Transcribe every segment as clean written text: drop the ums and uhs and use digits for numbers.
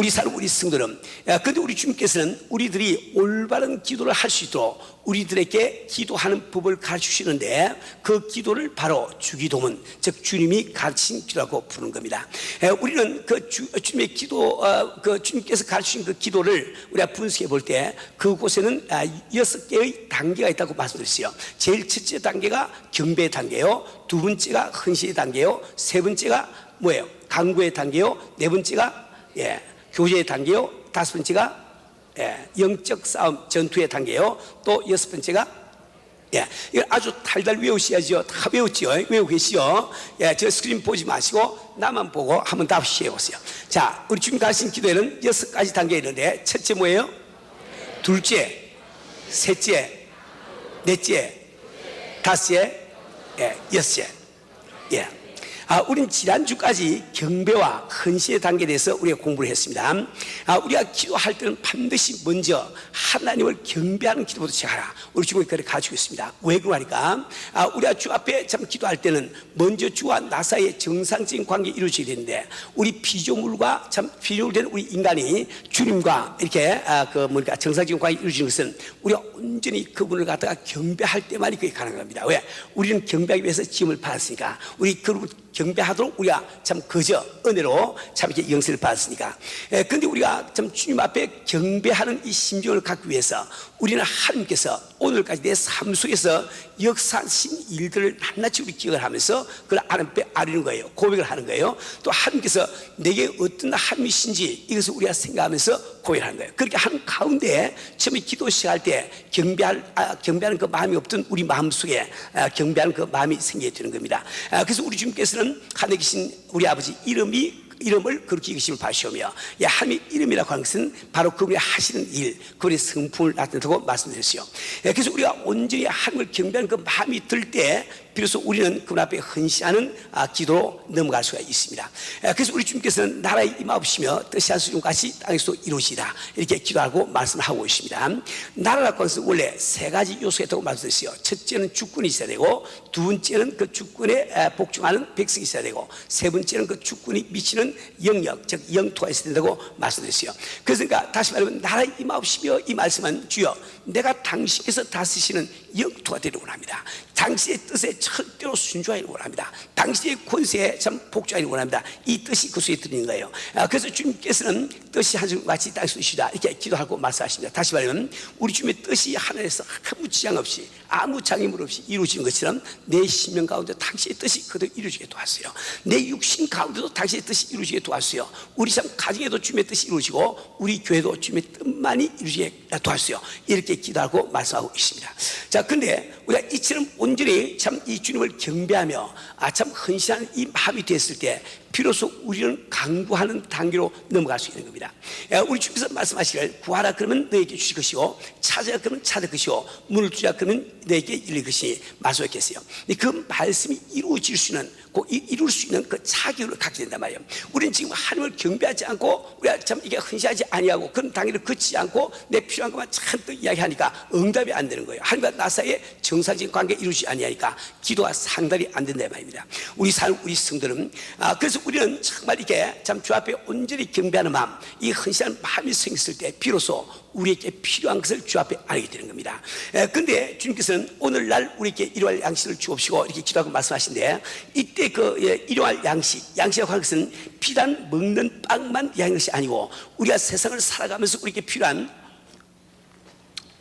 우리 사는 우리 성도는, 근데 우리 주님께서는 우리들이 올바른 기도를 할 수 있도록 우리들에게 기도하는 법을 가르치시는데, 그 기도를 바로 주기도문, 즉 주님이 가르치신 기도라고 부르는 겁니다. 우리는 그 주님의 기도, 그 주님께서 가르치신 그 기도를 우리가 분석해 볼 때 그곳에는 6개의 단계가 있다고 말씀드렸어요. 제일 첫째 단계가 경배 단계요, 두 번째가 헌신의 단계요, 세 번째가 뭐예요? 간구의 단계요, 네 번째가 교제의 단계요, 다섯 번째가 영적 싸움 전투의 단계요, 또 여섯 번째가 이걸 아주 달달 외우셔야죠. 다 외웠죠. 외우고 계시죠. 저 스크린 보지 마시고 나만 보고 한번 답시해 보세요. 자, 우리 주님 가르친 기도에는 6가지 단계가 있는데, 첫째 뭐예요? 둘째, 셋째, 넷째, 다섯째, 여섯째. 우린 지난주까지 경배와 헌신의 단계에 대해서 우리가 공부를 했습니다. 우리가 기도할 때는 반드시 먼저 하나님을 경배하는 기도부터 시작하라. 우리 주님이 그렇게 가지고 있습니다. 왜 그러니까 우리가 주 앞에 참 기도할 때는 먼저 주와 나 사이의 정상적인 관계 이루어져야 되는데, 우리 피조물과 참 피조물된 우리 인간이 주님과 이렇게 정상적인 관계 이루어지는 것은 우리가 온전히 그분을 갖다가 경배할 때만이 그게 가능한 겁니다. 왜? 우리는 경배하기 위해서 지음을 받았으니까. 우리 그분 경배하도록 우리가 참 거저 은혜로 참 이렇게 영생을 받았으니까. 그런데 우리가 참 주님 앞에 경배하는 이 심정을 갖기 위해서 우리는 하나님께서 오늘까지 내 삶 속에서 역사하신 일들을 낱낱이 우리 기억을 하면서 그걸 하나님께 아뢰는 거예요. 고백을 하는 거예요. 또 하나님께서 내게 어떤 하나님이신지 이것을 우리가 생각하면서 고백하는 거예요. 그렇게 하는 가운데 처음에 기도 시작할 때 경배하는 그 마음이 없던 우리 마음속에 경배하는 그 마음이 생기게 되는 겁니다. 그래서 우리 주님께서는 하늘에 계신 우리 아버지 이름을 그렇게 이기심을 바시오며, 하나님의 이름이라고 하는 것은 바로 그분이 하시는 일, 그분의 성품을 나타낸다고 말씀드렸어요. 그래서 우리가 온전히 하나님을 경배하는 그 마음이 들 때 비로소 우리는 그분 앞에 헌신하는 기도로 넘어갈 수가 있습니다. 그래서 우리 주님께서는 나라에 임하옵시며 뜻이 하시는 같이 땅에서도 이루시라, 이렇게 기도하고 말씀을 하고 있습니다. 나라라고 하는 것은 원래 3가지 요소가 있다고 말씀드렸어요. 첫째는 주권이 있어야 되고, 두 번째는 그 주권에 복종하는 백성이 있어야 되고, 세 번째는 그 주권이 미치는 영역, 즉 영토가 있어야 된다고 말씀드렸어요. 그러니까 다시 말하면 나라에 임하옵시며, 이 말씀은 주여 내가 당신께서 다스리시는 영토가 되려고 합니다. 당신의 뜻에 절대로 순종하기를 원합니다. 당신의 권세에 참 복종하기를 원합니다. 이 뜻이 그 속에 들리는 거예요. 그래서 주님께서는 뜻이 하늘과 같이 땅에서 이루시다, 이렇게 기도하고 말씀하십니다. 다시 말하면 우리 주님의 뜻이 하늘에서 아무 지장 없이 아무 장애물 없이 이루어지는 것처럼 내 심령 가운데 당신의 뜻이 그대로 이루어지게 도와주세요. 내 육신 가운데도 당신의 뜻이 이루어지게 도와주세요. 우리 참 가정에도 주님의 뜻이 이루어지고 우리 교회도 주님의 뜻만이 이루어지게 도와주세요. 이렇게 기도하고 말씀하고 있습니다. 자, 근데 우리가 이처럼 온전히 참 이 주님을 경배하며 참 헌신하는 이 마음이 됐을 때 비로소 우리는 강구하는 단계로 넘어갈 수 있는 겁니다. 우리 주님께서 말씀하시기를 구하라 그러면 너에게 주실 것이요, 찾으라 그러면 찾을 것이요, 문을 두자 그러면 너에게 열릴 것이 말씀하셨어요. 그 말씀이 이루어질 수 있는, 이룰 수 있는 그 자격을 갖게 된단 말이에요. 우리는 지금 하나님을 경배하지 않고 우리가 참 이게 헌신하지 아니하고 그런 단계를 걷지 않고 내 필요한 것만 잔뜩 이야기하니까 응답이 안 되는 거예요. 하나님과 나 사이에 정상적인 관계 이루지 아니하니까 기도가 상달이 안 된다 말입니다. 우리 성도는 그래서 우리는 정말 이게 참 주 앞에 온전히 경배하는 마음, 이 헌신하는 마음이 생겼을 때 비로소 우리에게 필요한 것을 주 앞에 알게 되는 겁니다. 그런데 주님께서는 오늘날 우리에게 일용할 양식을 주옵시고 이렇게 기도하고 말씀하신데, 이때 그 일용할 양식이라고 하는 것은 비단 먹는 빵만 이야기하는 것이 아니고 우리가 세상을 살아가면서 우리에게 필요한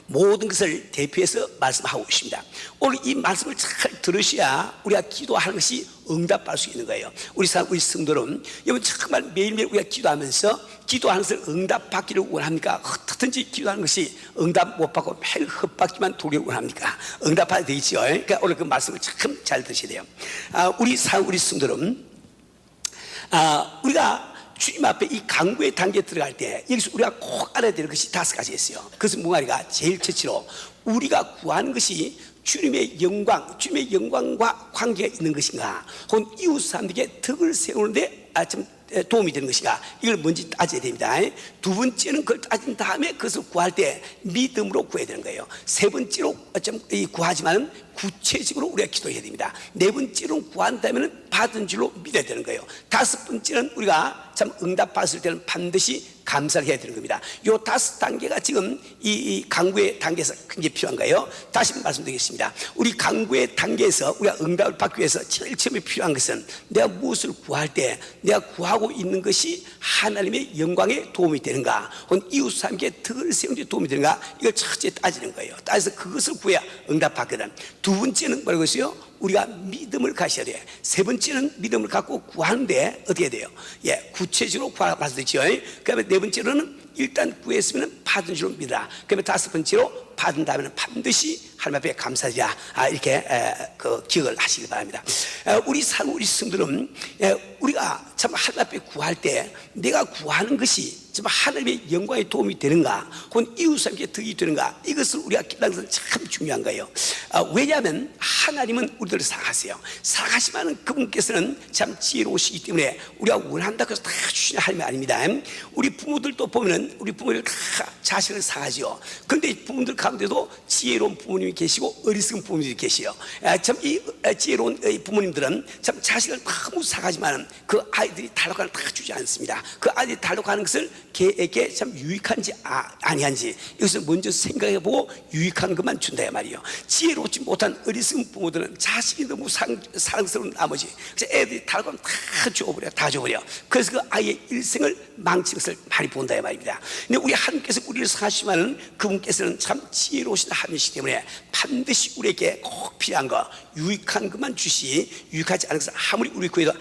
모든 것을 대표해서 말씀하고 있습니다. 오늘 이 말씀을 잘 들으셔야 우리가 기도하는 것이 응답받을 수 있는 거예요. 우리 성도는 여러분 정말 매일매일 우리가 기도하는 것을 응답받기를 원합니까? 어떻든지 기도하는 것이 응답 못 받고 매일 헛받기만 도리를 원합니까? 응답받아야 되겠죠. 그러니까 오늘 그 말씀을 참 잘 들으셔야 돼요. 우리 성도는 우리가 주님 앞에 이 강구의 단계에 들어갈 때 여기서 우리가 꼭 알아야 될 것이 5가지 있어요. 그것은 뭐가 제일 첫째로 우리가 구하는 것이 주님의 영광과 관계가 있는 것인가, 혹은 이웃 사람들에게 덕을 세우는데 좀 도움이 되는 것인가, 이걸 먼저 따져야 됩니다. 두 번째는 그걸 따진 다음에 그것을 구할 때 믿음으로 구해야 되는 거예요. 세 번째로 구하지만 구체적으로 우리가 기도해야 됩니다. 네 번째로 구한다면 받은 줄로 믿어야 되는 거예요. 다섯 번째는 우리가 참 응답받았을 때는 반드시 감사를 해야 되는 겁니다. 요 5단계가 지금 이 간구의 단계에서 굉장히 필요한 거예요. 다시 말씀드리겠습니다. 우리 간구의 단계에서 우리가 응답을 받기 위해서 제일 처음에 필요한 것은 내가 무엇을 구할 때 내가 구하고 있는 것이 하나님의 영광에 도움이 되는가, 혹은 이웃 삶에 덕을 세우는 데 도움이 되는가, 이걸 첫째 따지는 거예요. 따져서 그것을 구해야 응답받거든. 두 번째는 뭐라고 했어요? 우리가 믿음을 가셔야 돼. 세 번째는 믿음을 갖고 구하는데 어떻게 돼요? 구체적으로 구하면서 되죠. 그 다음에 네 번째로는 일단 구했으면 받은 줄로 믿어라. 그 다음에 다섯 번째로 받은 다음에는 반드시 하나님 앞에 감사드리라. 이렇게 그 기억을 하시기 바랍니다. 우리 성도들은 우리가 참 하나님 앞에 구할 때 내가 구하는 것이 정말 하나님의 영광에 도움이 되는가, 혹은 이웃에게 덕이 되는가, 이것을 우리가 깨닫는 것은 참 중요한 거예요. 왜냐하면 하나님은 우리들을 사랑하세요. 사랑하시면 그분께서는 참 지혜로우시기 때문에 우리가 원한다고 해서 다 주시는 하나님이 아닙니다. 우리 부모들도 보면은 우리 부모들 다 자식을 사랑하죠. 그런데 부모들 가운데도 지혜로운 부모님이 계시고 어리석은 부모님이 계시요. 참 이 지혜로운 부모님들은 참 자식을 너무 사랑하지만 그 아이들이 달라고 다 주지 않습니다. 그 아이들이 달라고 하는 것을 걔에게 참 유익한지 아니한지 이것을 먼저 생각해보고 유익한 것만 준다 말이에요. 지혜롭지 못한 어리석은 부모들은 자식이 너무 사랑스러운 나머지 그래서 애들이 달라고 하면 다 줘버려. 그래서 그 아이의 일생을 망친 것을 많이 본다 말입니다. 근데 우리 하나님께서 우리를 사랑하시면 그분께서는 참 지혜로우신 하나님이시기 때문에 반드시 우리에게 꼭 필요한 거, 유익한 것만 주시, 유익하지 않은 것을 아무리 우리 구해도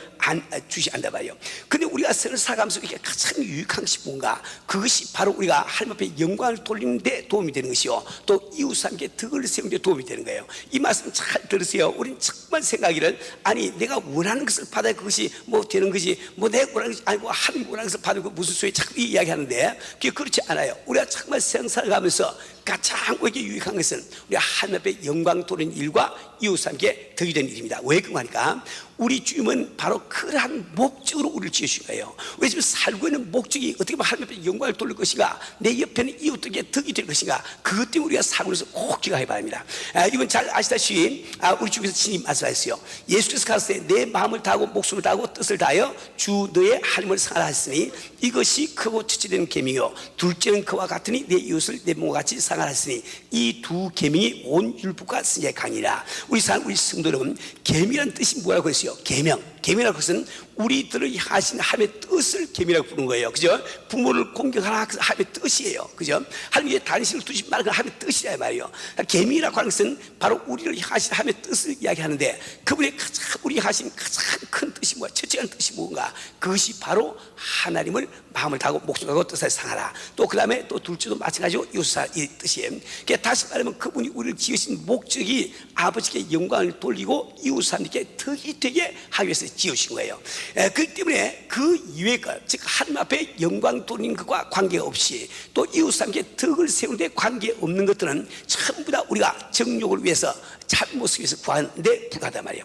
주시 않다 말이에요. 근데 우리가 선을 살아가면서 이게 가장 유익한 것이 뭔가, 그것이 바로 우리가 하나님 앞에 영광을 돌리는 데 도움이 되는 것이요, 또 이웃함께 덕을 세우는 데 도움이 되는 거예요. 이 말씀 잘 들으세요. 우리는 정말 생각하기를, 아니 내가 원하는 것을 받아야 그것이 뭐 되는 것이, 뭐 내가 원하는 것이 아니고 하나님 원하는 것을 받는 거 무슨 소리 자꾸 이 이야기하는데, 그게 그렇지 않아요. 우리가 정말 생사를 가면서 가장 우리에게 유익한 것은 우리가 하나님 앞에 영광 돌리는 일과 이웃함께 덕이 되는 일입니다. 왜 그러니까 우리 주님은 바로 그러한 목적으로 우리를 지으신 거예요. 왜 지금 살고 있는 목적이 어떻게 보면 하나님 앞에 영광을 돌릴 것인가, 내 옆에는 이웃들에게 덕이 될 것인가, 그것 때문에 우리가 살고 있어서 꼭 기억해 바랍니다. 이건 잘 아시다시피 우리 주께서 친히 말씀하셨어요. 예수께서 가셨을 때 내 마음을 다하고 목숨을 다하고 뜻을 다하여 주 너의 하나님을 사랑하라 하셨으니 이것이 크고 첫째 되는 계명이요 둘째는 그와 같으니 내 이웃을 내 몸과 같이 사랑하라 하시니 이 두 계명이 온 율법과 선지자의 강이라. 우리 성도 여러분, 계명이라는 뜻이 뭐라고 했어요? 계명이라는 것은 우리들을 향하신 하나님의 뜻을 계명이라고 부르는 거예요. 그죠? 부모를 공경하라, 그래서 하나님의 뜻이에요. 그죠? 하나님의 단신을 두지 말라, 그 하나님의 뜻이라 말이에요. 계명이라고 하는 것은 바로 우리를 향하신 하나님의 뜻을 이야기하는데, 그분의 가장 우리 하신 가장 큰 뜻이 뭐야? 첫째한 뜻이 뭔가? 그것이 바로 하나님을 마음을 다하고 목숨을 다하고 뜻을 상하라. 또 그 다음에 또 둘째도 마찬가지로 이웃을 이 뜻이에요. 그러니까 다시 말하면 그분이 우리를 지으신 목적이 아버지께 영광을 돌리고 이웃사람들께 덕이 되게 하기 위해서 지으신 거예요. 그렇기 때문에 그 이외의 것, 즉 하나님 앞에 영광 돌리는 것과 관계없이 또 이웃사람께 덕을 세우는데 관계없는 것들은 전부 다 우리가 정욕을 위해서 잘못을 위해서 구하는데 불과하단 말이에요.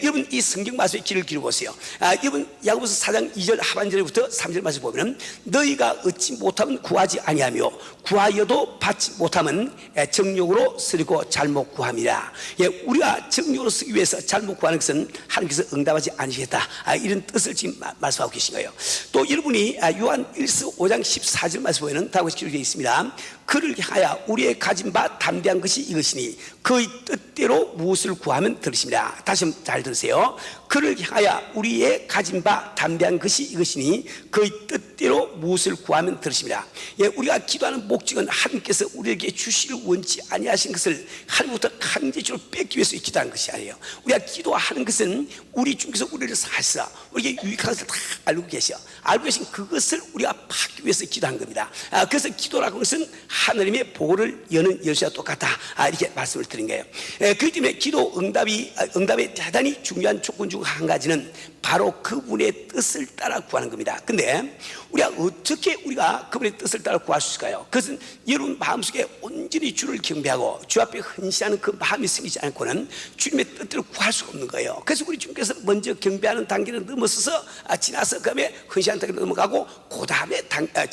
여러분 이 성경 말씀의 길을 길어보세요. 여러분 야고보서 4장 2절 하반절부터 3절 말씀 보면, 너희가 얻지 못하면 구하지 아니하며 구하여도 받지 못하면 정욕으로 쓰리고 잘못 구함이라. 우리가 정욕으로 쓰기 위해서 잘못 구하는 것은 하나님께서 응답하지 않으시겠다, 이런 뜻을 지금 말씀하고 계신 거예요. 또 여러분이 요한 1서 5장 14절 말씀 보면 다음과 같이 기록되어 있습니다. 그를 향하여 우리의 가진 바 담대한 것이 이것이니 그의 뜻대로 무엇을 구하면 들으십니다. 다시 한번 잘 들으세요. 그를 향하여 우리의 가진 바 담대한 것이 이것이니 그의 뜻대로 무엇을 구하면 들으십니다. 우리가 기도하는 목적은 하나님께서 우리에게 주시를 원치 아니하신 것을 하나님부터 강제적으로 뺏기 위해서 기도하는 것이 아니에요. 우리가 기도하는 것은 우리 주께서 우리를 사셔 우리에게 유익한 것을 다 알고 계신 그것을 우리가 받기 위해서 기도한 겁니다. 그래서 기도라고 하는 것은 하나님의 보고를 여는 열쇠와 똑같다, 이렇게 말씀을 드린 거예요. 그렇기 때문에 기도 응답의 대단히 중요한 조건 중 한 가지는 바로 그분의 뜻을 따라 구하는 겁니다. 근데 우리가 어떻게 우리가 그분의 뜻을 따라 구할 수 있을까요? 그것은 여러분 마음속에 온전히 주를 경배하고 주 앞에 헌신하는 그 마음이 생기지 않고는 주님의 뜻대로 구할 수가 없는 거예요. 그래서 우리 주님께서 먼저 경배하는 단계를 넘어서서 지나서 그 다음에 헌신하는 단계를 넘어가고 그 다음에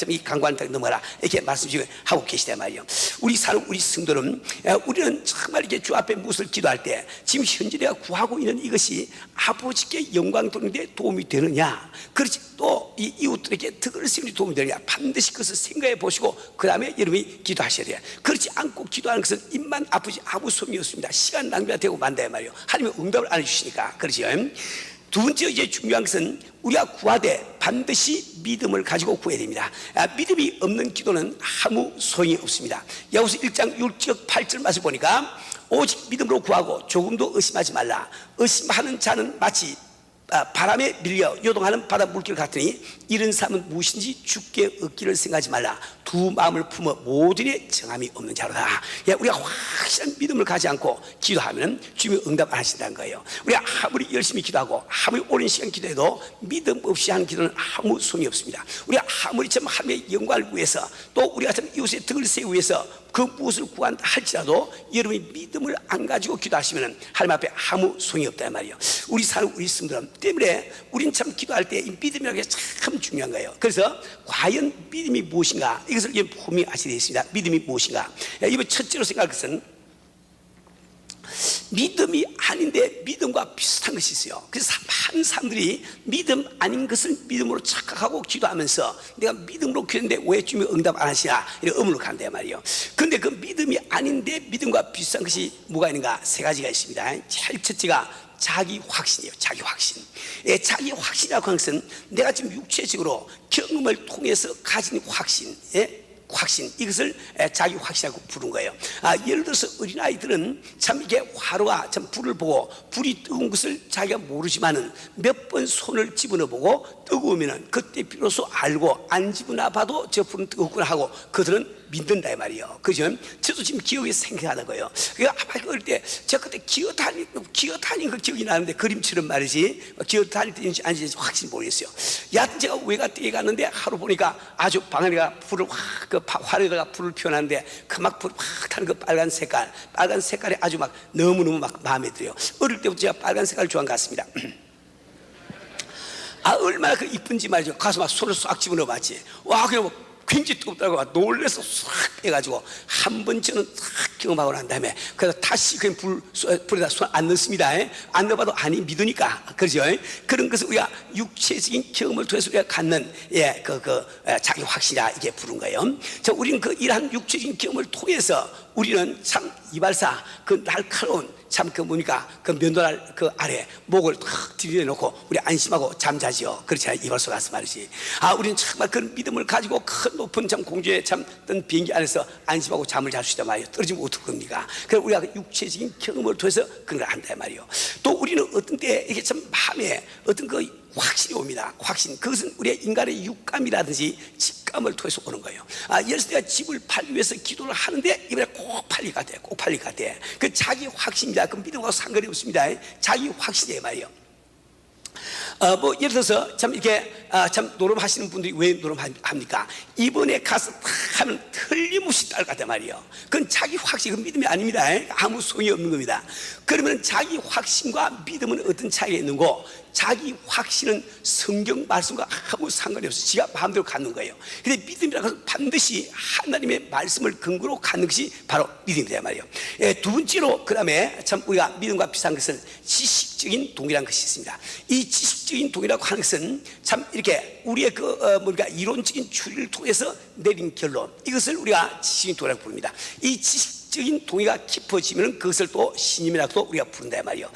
이 간구하는 단계를 넘어가라, 이렇게 말씀하고 계시단 말이에요. 우리 성도는 우리는 정말 이렇게 주 앞에 무엇을 기도할 때 지금 현재 내가 구하고 있는 이것이 아버지께 영광 돌리는 데 도움이 되느냐, 그렇지 또 이 이웃들에게 덕을 세우는 도움이 되느냐, 반드시 그것을 생각해 보시고 그 다음에 여러분이 기도하셔야 돼요. 그렇지 않고 기도하는 것은 입만 아프지 아무 소용이 없습니다. 시간 낭비가 되고 만다 말이에요. 하나님은 응답을 안 해주시니까. 그렇죠. 두 번째 이제 중요한 것은 우리가 구하되 반드시 믿음을 가지고 구해야 됩니다. 믿음이 없는 기도는 아무 소용이 없습니다. 야고보서 1장 6절 8절 말씀 보니까 오직 믿음으로 구하고 조금도 의심하지 말라. 의심하는 자는 마치 바람에 밀려 요동하는 바다 물길 같으니 이런 삶은 무엇인지 죽게 얻기를 생각하지 말라. 두 마음을 품어 모든 일에 정함이 없는 자로다. 우리가 확실한 믿음을 가지 않고 기도하면 주님이 응답 안 하신다는 거예요. 우리가 아무리 열심히 기도하고 아무리 오랜 시간 기도해도 믿음 없이 하는 기도는 아무 소용이 없습니다. 우리가 아무리 참 하나님의 영광을 위해서 또 우리가 참 이웃의 덕을 세우기 위해서 그 무엇을 구한다 할지라도 여러분이 믿음을 안 가지고 기도하시면 하나님 앞에 아무 소용이 없단 말이에요. 우리 사는 우리 스님들 때문에 우린 참 기도할 때 이 믿음이라는 게 참 중요한 거예요. 그래서 과연 믿음이 무엇인가, 이것을 분명히 아셔야 되겠습니다. 믿음이 무엇인가. 이번 첫째로 생각할 것은 믿음이 아닌데 믿음과 비슷한 것이 있어요. 그래서 많은 사람들이 믿음 아닌 것을 믿음으로 착각하고 기도하면서 내가 믿음으로 기도했는데 왜 주님이 응답 안 하시냐, 이런 의문을 갖는단 말이에요. 그런데 그 믿음이 아닌데 믿음과 비슷한 것이 뭐가 있는가? 세 가지가 있습니다. 제일 첫째가 자기 확신이에요. 자기 확신. 자기 확신이라고 하는 것은 내가 지금 육체적으로 경험을 통해서 가진 확신, 확신, 이것을 자기 확신이라고 부른 거예요. 예를 들어서 어린아이들은 참 이게 화로가 참 불을 보고 불이 뜨거운 것을 자기가 모르지만은 몇 번 손을 집어넣어 보고 뜨거우면은 그때 비로소 알고, 안 집어넣어 봐도 저 불은 뜨겁구나 하고 그들은 믿는다 이 말이에요. 그죠? 저도 지금 기억이 생각하는 거예요. 그러니까 아마 어릴 때 제가 그때 기어 다닌 그 기억이 나는데, 그림처럼 말이지 기어 다닐 때인지 아닌지 확실히 모르겠어요. 여하튼 제가 외갓댁에 갔는데 하루 보니까 아주 방 안에가 불을 확, 그 화로에다가 불을 피워놨는데 그 막 불 확 타는 그 빨간 색깔이 아주 막 너무너무 막 마음에 들어요. 어릴 때부터 제가 빨간 색깔을 좋아한 것 같습니다. 얼마나 그 이쁜지 말이죠. 가서 막 손을 싹 집어넣어 봤지. 와, 그냥 뭐 굉장히 뜨겁다고 놀래서 싹 빼가지고 한 번 저는 싹 경험하고 난 다음에 그래서 다시 그냥 불에다 손 안 넣습니다. 안 넣어봐도 아니 믿으니까. 그렇죠? 그런 것을 우리가 육체적인 경험을 통해서 우리가 갖는 자기 확신이라 이게 부른 거예요. 자, 우리는 그 이러한 육체적인 경험을 통해서 우리는 참 이발사 그 날카로운 참 그 뭡니까 그 면도날 그 아래 목을 탁 들여놓고 우리 안심하고 잠자지요. 그렇지 않아요? 이발소 가서 말이지. 우리는 정말 그런 믿음을 가지고 큰 높은 참 공주에 참 뜬 비행기 안에서 안심하고 잠을 잘 수 있단 말이에요. 떨어지면 어떡합니까? 그래서 우리가 육체적인 경험을 통해서 그런 걸 한다 말이에요. 또 우리는 어떤 때 이게 참 마음에 어떤 그 확신이 옵니다. 확신. 그것은 우리의 인간의 육감이라든지 직감을 통해서 오는 거예요. 예를 들어 내가 집을 팔기 위해서 기도를 하는데 이번에 꼭 팔릴 것 같아. 꼭 팔릴 것 같아. 그 자기 확신입니다. 그 믿음하고 상관이 없습니다. 자기 확신이에요 말이에요. 뭐 예를 들어서 참 이렇게 참 노름하시는 분들이 왜 노름합니까? 이번에 가서 탁 하면 틀림없이 딸 같단 말이에요. 그건 자기 확신, 그 믿음이 아닙니다. 아무 소용이 없는 겁니다. 그러면 자기 확신과 믿음은 어떤 차이가 있는고? 자기 확신은 성경 말씀과 아무 상관이 없어요. 지가 마음대로 갖는 거예요. 근데 믿음이라고 해서 반드시 하나님의 말씀을 근거로 갖는 것이 바로 믿음이다 말이에요. 두 번째로 그 다음에 참 우리가 믿음과 비슷한 것은 지식적인 동의라는 것이 있습니다. 이 지식적인 동의라고 하는 것은 참 이렇게 우리의 뭔가 이론적인 추리를 통해서 내린 결론, 이것을 우리가 지식적인 동의라고 부릅니다. 이 지식적인 동의가 깊어지면 그것을 또 신임이라고 우리가 부른다 말이에요.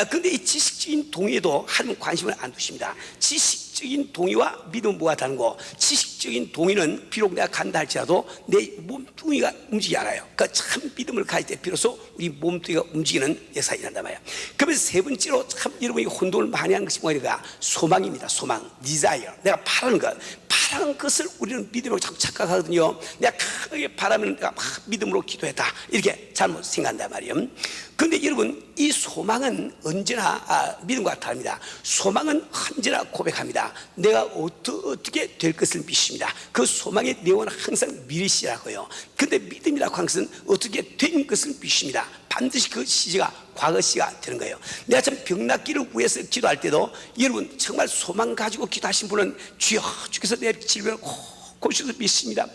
그런데 이 지식적인 동의에도 하나님은 관심을 안 두십니다. 지식적인 동의와 믿음은 뭐가 다른고? 지식적인 동의는 비록 내가 간다 할지라도 내 몸뚱이가 움직이지 않아요. 그러니까 참 믿음을 가질 때 비로소 우리 몸뚱이가 움직이는 역사가 일어난단 말이에요. 그러면서 세 번째로 참 여러분이 혼돈을 많이 하는 것이 뭐니까? 소망입니다. 소망, desire. 내가 바라는 것, 바라는 것을 우리는 믿음으로 자꾸 착각하거든요. 내가 강하게 바라면 내가 막 믿음으로 기도했다, 이렇게 잘못 생각한단 말이에요. 그런데 여러분, 이 소망은 언제나 믿음과 다릅니다. 소망은 언제나 고백합니다. 내가 어떻게 될 것을 믿습니다. 그 소망의 내용은 항상 미래시라고요. 그런데 믿음이라고 하는 것은 어떻게 된 것을 믿습니다. 반드시 그 시제가 과거 시가 되는 거예요. 내가 참 병낫기를 위해서 기도할 때도 여러분 정말 소망 가지고 기도하신 분은 주여 주께서 내 질병을 꼭 고쳐도 믿습니다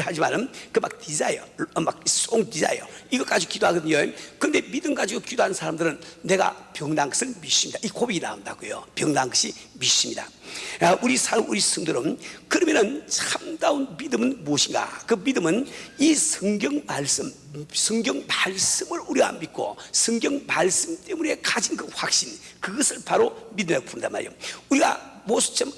하지만은 그 막 디자이어, 막송 디자이어 이거 가지고 기도하거든요. 근데 믿음 가지고 기도하는 사람들은 내가 병난 것을 믿습니다, 이 고백이 나온다고요. 병난 것이 믿습니다. 우리 성도는 그러면은 참다운 믿음은 무엇인가? 그 믿음은 이 성경 말씀을 우리가 믿고 성경 말씀 때문에 가진 그 확신, 그것을 바로 믿음이라고 부른단 말이에요. 우리가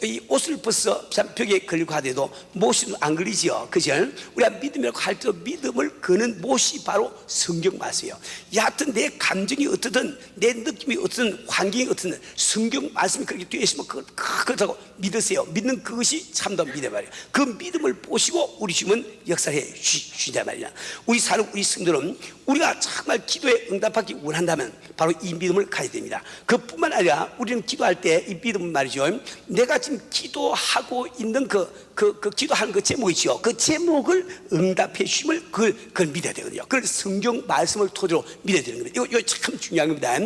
이 옷을 벗어 벽에 걸리고 하더라도 못은 안 걸리지요, 그죠? 우리가 믿음이라고 할 때도 믿음을 거는 못이 바로 성경 말씀이에요. 여하튼 내 감정이 어떻든 내 느낌이 어떻든 환경이 어떻든 성경 말씀이 그렇게 되어 있으면 그렇다고 믿으세요. 믿는 그것이 참다운 믿음 말이에요. 그 믿음을 보시고 우리 주님은 역사해 주신단 말이야. 우리 성도는 우리가 정말 기도에 응답받기 원한다면 바로 이 믿음을 가져야 됩니다. 그뿐만 아니라 우리는 기도할 때 이 믿음은 말이죠, 내가 지금 기도하고 있는 그 기도하는 그 제목이죠. 그 제목을 응답해 주심을 그걸 믿어야 되거든요. 그걸 성경 말씀을 토대로 믿어야 되는 겁니다. 이거 참 중요한 겁니다.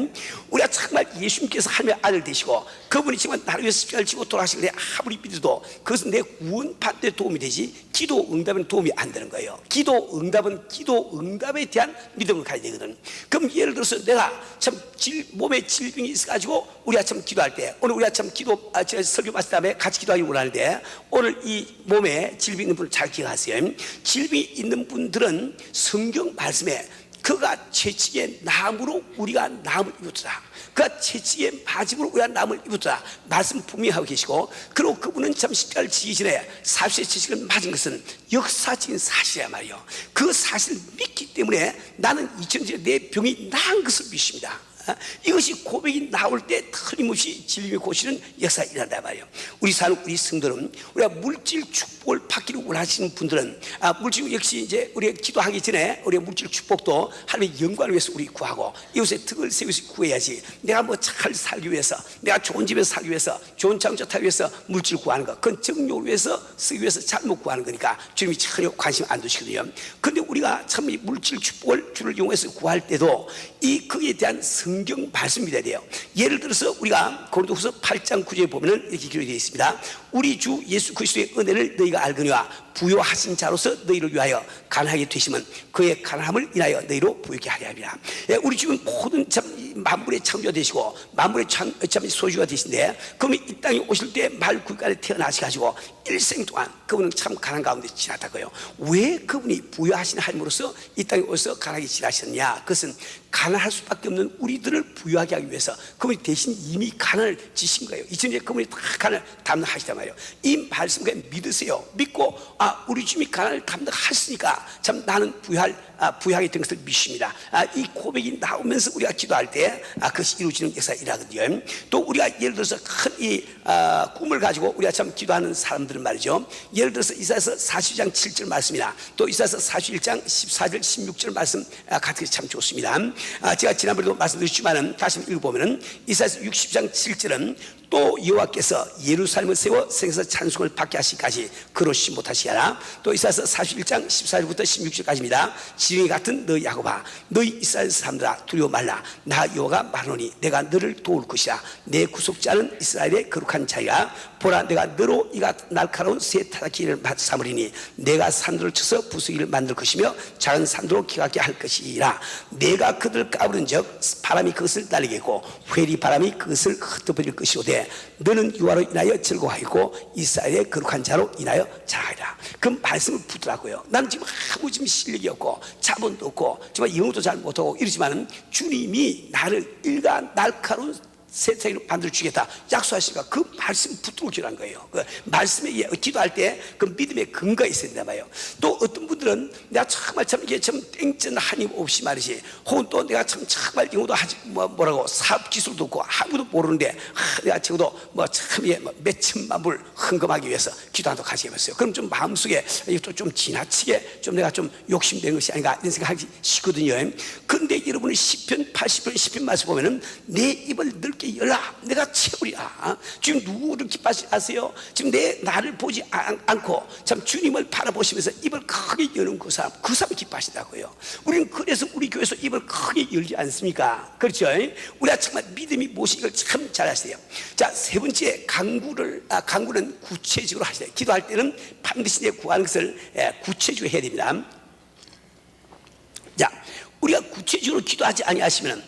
우리가 정말 예수님께서 하나님의 아들 되시고 그분이 정말 나를 위해서 십자가를 지고 돌아가시는데 아무리 믿어도 그것은 내 구원받는 데 도움이 되지 기도 응답에는 도움이 안 되는 거예요. 기도 응답에 대한 믿음을 가져야 되거든. 그럼 예를 들어서 내가 참 몸에 질병이 있어가지고 우리가 참 기도할 때, 오늘 우리가 참 설교 마친 다음에 같이 기도하기 원하는데, 오늘 이 몸에 질병 있는 분을 잘 기억하세요. 질병이 있는 분들은 성경 말씀에 그가 채찍의 나무로 우리가 나음을 입었다, 그가 채찍의 맞음으로 우리가 나음을 입었다 말씀 분명히 하고 계시고, 그리고 그분은 참 십자가를 지기 전에 40세 채찍을 맞은 것은 역사적인 사실이란 말이에요. 그 사실을 믿기 때문에 나는 2000년에 내 병이 나은 것을 믿습니다. 이것이 고백이 나올 때 틀림없이 질병을 고치는 역사가 일어난단 말이에요. 우리 성도는 우리가 물질 축복을 받기를 원하시는 분들은 물질 역시 이제 우리가 기도하기 전에 우리가 물질 축복도 하나님의 영광을 위해서 우리 구하고 이웃의 덕을 세워서 구해야지. 내가 뭐 잘 살기 위해서, 내가 좋은 집에서 살기 위해서, 좋은 자동차 타기 위해서 물질 구하는 것, 그건 정욕을 위해서 쓰기 위해서 잘못 구하는 거니까 주님이 전혀 관심 안 두시거든요. 근데 우리가 참 이 물질 축복을 주를 이용해서 구할 때도 그에 대한 성경 말씀 믿어야 돼요. 예를 들어서 우리가 고린도후서 8장 9절에 보면은 이렇게 기록되어 있습니다. 우리 주 예수 그리스도의 은혜를 너희가 알거니와 부요하신 자로서 너희를 위하여 가난하게 되시면 그의 가난함을 인하여 너희로 부유케 하려 함이라. 우리 주는 모든 참 만물의 창조가 되시고 만물의 참 소유가 되신데, 그분이 이 땅에 오실 때 말구간에 태어나셔가지고 일생 동안 그분은 참 가난 가운데 지났다고요. 왜 그분이 부유하신 하나님으로서 이 땅에 오셔서 가난하게 지나셨냐? 그것은 가난할 수밖에 없는 우리들을 부유하게 하기 위해서 그분이 대신 이미 가난을 지신 거예요. 이전에 그분이 다 가난을 담당하시단 말이에요. 이 말씀 그냥 믿으세요. 믿고 우리 주님이 가난을 담당하시니까 참 나는 부유하게 된 것을 믿습니다. 이 고백이 나오면서 우리가 기도할 때 그것이 이루어지는 역사가 일어나거든요. 또 우리가 예를 들어서 큰 이 꿈을 가지고 우리가 참 기도하는 사람들은 말이죠, 예를 들어서 이사야서 42장 7절 말씀이나 또 이사야서 41장 14절 16절 말씀 같은 게 참 좋습니다. 제가 지난번에도 말씀드렸지만은 다시 읽어보면은 이사야서 60장 7절은 또 여호와께서 예루살렘을 세워 생에서 찬송을 받게 하시기까지 그러시 못하시하라. 또 이사야서 41장 14절부터 16절까지입니다. 지렁이 같은 너희 야곱아, 너희 이스라엘 사람들아 두려워 말라. 나 여호와가 말하노니 내가 너를 도울 것이라. 내 구속자는 이스라엘의 거룩한 자야. 보라, 내가 너로 이가 날카로운 새 타닥기를 삼으리니 내가 산들을 쳐서 부수기를 만들 것이며 작은 산도로 기가게 할 것이라. 내가 그들을 까부른 적 바람이 그것을 날리게 했고 회리 바람이 그것을 흩어버릴 것이오되 너는 여호와로 인하여 즐거워하고 이스라엘의 거룩한 자로 인하여 자라리라. 그 말씀을 붙더라고요. 나는 지금 아무 실력이 없고 자본도 없고 정말 영어도 잘 못하고 이러지만은 주님이 나를 일가 날카로운 세상으로 만들어 주겠다 약속하시니까 그 말씀 붙들고 기도한 거예요. 그 말씀에 기도할 때 그 믿음의 근거가 있어야 된다 말이에요. 또 어떤 분들은 내가 정말 참 이게 참 땡전 한입 없이 말이지, 혹은 또 내가 정말 영어도 하지 뭐라고 사업 기술도 없고 아무도 모르는데 내가 적어도 참 몇천만 불 헌금하기 위해서 기도한다고 가시겠어요. 그럼 좀 마음속에 이것도 좀 지나치게 좀 내가 좀 욕심된 것이 아닌가 이런 생각하기 쉽거든요. 그런데 여러분이 시편 80편 시편 말씀 보면은 내 입을 넓게 이렇게 열라. 내가 채우리라. 지금 누구를 기뻐하세요? 지금 나를 보지 않고 참 주님을 바라보시면서 입을 크게 여는 그 사람 기뻐하신다고요. 우리는 그래서 우리 교회에서 입을 크게 열지 않습니까? 그렇죠? 우리가 정말 믿음이 무엇이 이걸 참 잘 아시세요. 자, 세 번째, 간구는 구체적으로 하시세요. 기도할 때는 반드시 내 구하는 것을 구체적으로 해야 됩니다. 자, 우리가 구체적으로 기도하지 아니하시면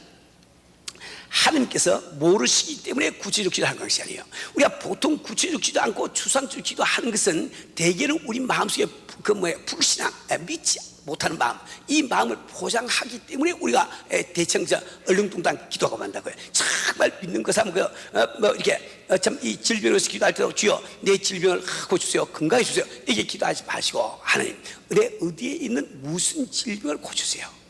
하나님께서 모르시기 때문에 구체적 기도하는 것이 아니에요. 우리가 보통 구체적 기도 않고 추상적 기도하는 것은 대개는 우리 마음속에 불신앙, 믿지 못하는 마음, 이 마음을 포장하기 때문에 우리가 대충 얼렁뚱땅 기도하고 만다고요. 정말 믿는 것 하면 이렇게 참 이 질병으로서 기도할 때도 주여 내 질병을 고쳐주세요, 건강해 주세요, 이게 기도하지 마시고 하나님 내 어디에 있는 무슨 질병을 고쳐주세요.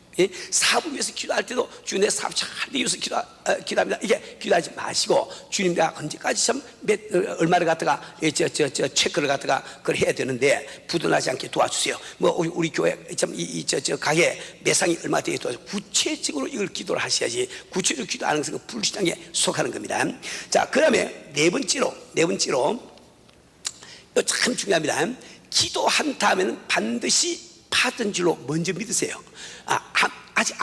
사업을 위해서 기도할 때도 주님 내 사업 잘 되기 위해서 기도합니다, 이게 기도하지 마시고 주님 내가 언제까지 참 얼마를 갖다가 체크를 갖다가 그걸 해야 되는데 부도나지 않게 도와주세요. 우리 교회 참 가게 매상이 얼마 되게 도와주세요. 구체적으로 이걸 기도를 하셔야지 구체적으로 기도하는 것은 불신앙에 속하는 겁니다. 자, 그 다음에 네 번째로 이거 참 중요합니다. 기도한 다음에는 반드시 받은 줄로 먼저 믿으세요. 아직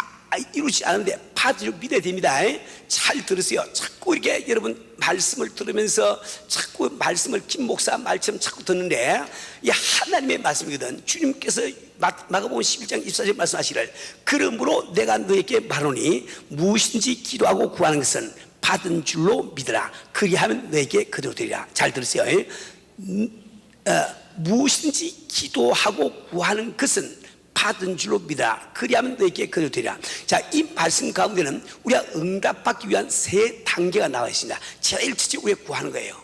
이루지 않은데 받은 줄 믿어야 됩니다. 잘 들으세요. 자꾸 이렇게 여러분 말씀을 들으면서 자꾸 말씀을 김 목사 말처럼 자꾸 듣는데 이 하나님의 말씀이거든. 주님께서 마가복음 11장 24절 말씀하시기를 그러므로 내가 너에게 말하노니 무엇인지 기도하고 구하는 것은 받은 줄로 믿으라. 그리하면 너에게 그대로 되리라. 잘 들으세요. 무엇인지 기도하고 구하는 것은 받은 줄로 믿어라. 그리하면 너에게 그대로 되리라. 자, 이 말씀 가운데는 우리가 응답받기 위한 세 단계가 나와 있습니다. 제일 첫째 우리가 구하는 거예요.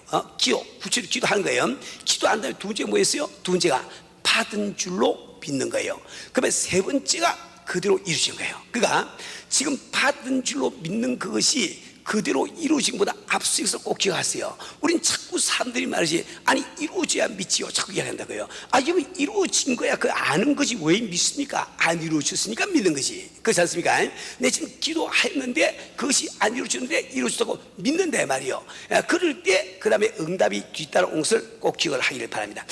구체적으로 기도하는 거예요. 기도한 다음에 두 번째가 뭐였어요? 두 번째가 받은 줄로 믿는 거예요. 그러면 세 번째가 그대로 이루어진 거예요. 그러니까 지금 받은 줄로 믿는 그것이 그대로 이루어진 것보다 앞서 있어 꼭 기억하세요. 우린 자꾸 사람들이 말하지 아니 이루어져야 믿지요 자꾸 이야기한다고요. 이거 이루어진 거야 그 아는 거지 왜 믿습니까? 안 이루어졌으니까 믿는 거지. 그렇지 않습니까? 내 지금 기도했는데 그것이 안 이루어졌는데 이루어졌다고 믿는다 말이요. 그럴 때 그 다음에 응답이 뒤따라온 것을 꼭 기억을 하기를 바랍니다.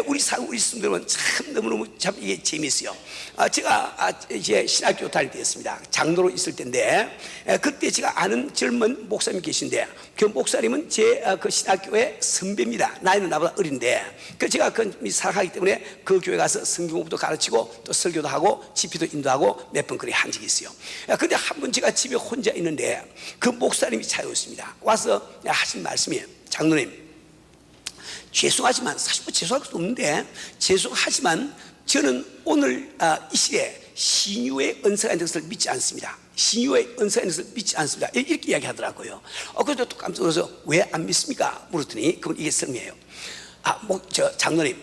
우리 스님들은 참 너무너무 참 이게 재미있어요. 제가 이제 신학교 다닐 때였습니다. 장로로 있을 때인데 그때 제가 아는 젊은 목사님 계신데 그 목사님은 제 그 신학교의 선배입니다. 나이는 나보다 어린데 그 제가 그 사랑하기 때문에 그 교회 가서 성경 공부도 가르치고 또 설교도 하고 집회도 인도하고 몇 번 그리 한 적이 있어요. 근데 한 번 제가 집에 혼자 있는데 그 목사님이 찾아왔습니다. 와서 하신 말씀이에요. 장로님, 죄송하지만 사실 뭐 죄송할 것도 없는데 죄송하지만 저는 오늘 이 시대에 신유의 은사가 있는 것을 믿지 않습니다. 신유의 은사가 있는 것을 믿지 않습니다. 이렇게 이야기하더라고요. 그래서 또 깜짝 놀라서 왜 안 믿습니까? 물었더니 그건 이게 설명이에요. 장로님,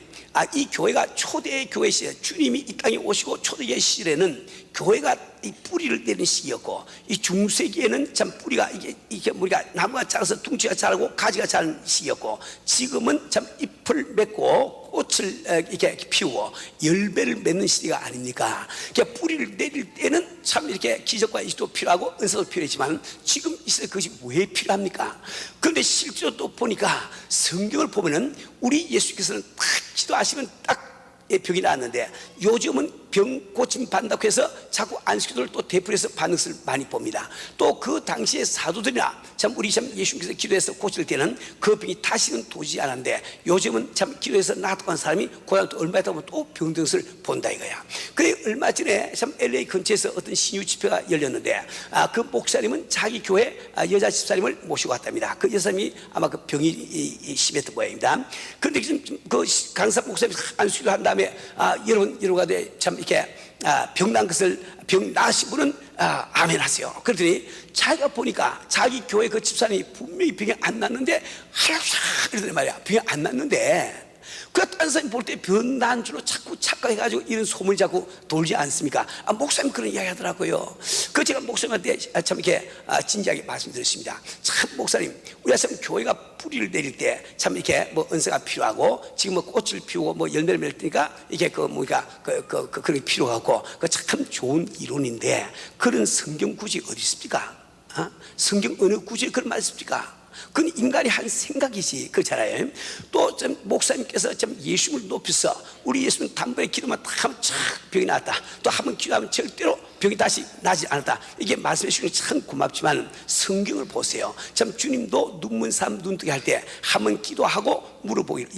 이 교회가 초대 교회 시대 주님이 이 땅에 오시고 초대의 시절에는 교회가 이 뿌리를 내리는 시기였고 이 중세기에는 참 뿌리가 이게 우리가 나무가 자라서 둥지가 자라고 가지가 자라는 시기였고 지금은 참 잎을 맺고 꽃을 이렇게 피우고 열매를 맺는 시대가 아닙니까? 그러니까 뿌리를 내릴 때는 참 이렇게 기적과 이식도 필요하고 은사도 필요했지만 지금 이 시대 그것이 왜 필요합니까? 그런데 실제로 또 보니까 성경을 보면은 우리 예수께서는 딱 기도하시면 딱 병이 나았는데 요즘은 병 고침 받는다고 해서 자꾸 안식교도를 또 되풀이해서 받는 것을 많이 봅니다. 또 그 당시에 사도들이나 참 우리 참 예수님께서 기도해서 고칠 때는 그 병이 다시는 도지지 않았는데 요즘은 참 기도해서 나았다고 하는 사람이 고향 또 얼마 있다 보면 또 병든 것을 본다 이거야. 그래 얼마 전에 참 LA 근처에서 어떤 신유 집회가 열렸는데 그 목사님은 자기 교회 여자 집사님을 모시고 왔답니다. 그 여사님이 아마 그 병이 심했던 모양입니다. 그런데 지금 그 강사 목사님이 안수기도 한 다음에 여러분 이러가 참 이렇게 병난 것을 병 나으신 분은 아멘 하세요. 그랬더니 자기가 보니까 자기 교회 그 집사님이 분명히 병이 안 났는데 하락사 이러더니 말이야. 병이 안 났는데 그 딴 사람이 볼 때 병 난 줄로 자꾸 착각해가지고 이런 소문이 자꾸 돌지 않습니까? 목사님 그런 이야기 하더라고요. 그 제가 목사님한테 참 이렇게 진지하게 말씀드렸습니다. 참 목사님 우리가 참 교회가 뿌리를 내릴 때 참 이렇게 뭐 은사가 필요하고 지금 뭐 꽃을 피우고 뭐 열매를 맺을 테니까 이게 그런 게 필요하고 그 참 좋은 이론인데 그런 성경 구절이 어디 있습니까? 성경 어느 구절에 그런 말씀입니까? 그건 인간이 한 생각이지. 그렇잖아요. 또 좀 목사님께서 좀 예수님을 높여서 우리 예수님 단번에 기도만 딱 하면 촥 병이 나았다, 또 한 번 기도하면 절대로 병이 다시 나지 않았다, 이게 말씀해 주시는 게 참 고맙지만 성경을 보세요. 참 주님도 눈먼 사람 눈뜨게 할 때 한 번 기도하고 물어보기를